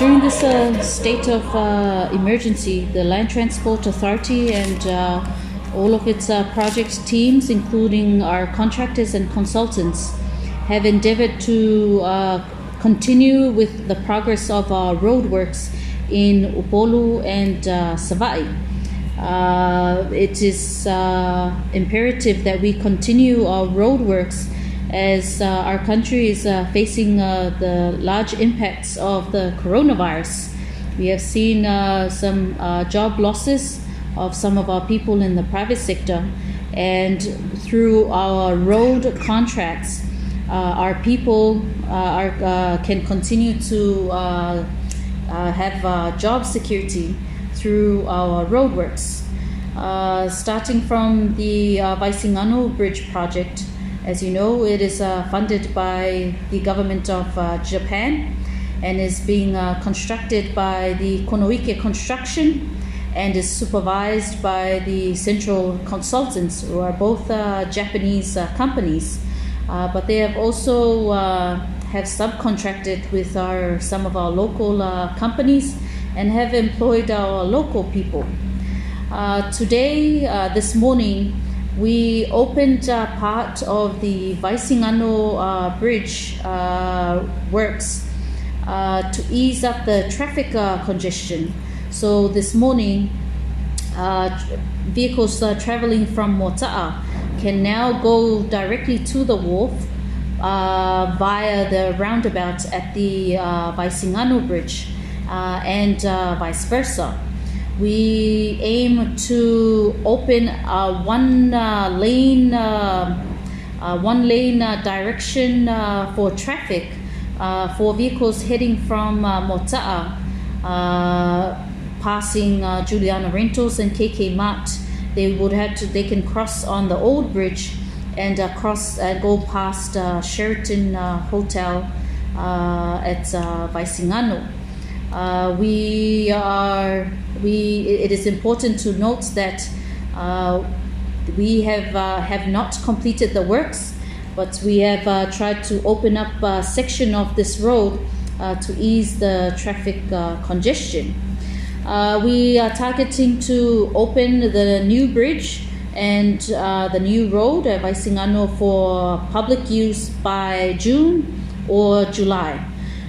During this state of emergency, the Land Transport Authority and all of its project teams, including our contractors and consultants, have endeavored to continue with the progress of our roadworks in Upolu and Savai. It is imperative that we continue our roadworks as our country is facing the large impacts of the coronavirus. We have seen some job losses of some of our people in the private sector, and through our road contracts, our people can continue to have job security through our roadworks. Starting from the VASIGANO Bridge project, as you know, it is funded by the government of Japan and is being constructed by the Konoike Construction and is supervised by the Central Consultants, who are both Japanese companies. But they have also have subcontracted with some of our local companies and have employed our local people. Today, this morning, we opened part of the VASIGANO Bridge works to ease up the traffic congestion. So this morning, vehicles traveling from Mota'a can now go directly to the wharf via the roundabout at the VASIGANO Bridge and vice versa. We aim to open one lane direction for traffic for vehicles heading from Mota'a, passing Juliana Rentals and KK Mart. They can cross on the old bridge and go past Sheraton Hotel at VASIGANO. It is important to note that we have not completed the works, but we have tried to open up a section of this road to ease the traffic congestion. We are targeting to open the new bridge and the new road at VASIGANO for public use by June or July.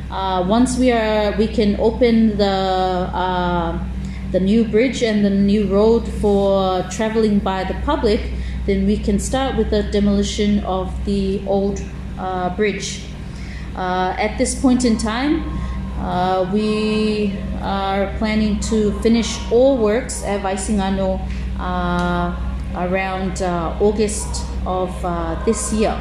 Once we can open the new bridge and the new road for traveling by the public, then we can start with the demolition of the old bridge. At this point in time, we are planning to finish all works at VASIGANO around August of this year.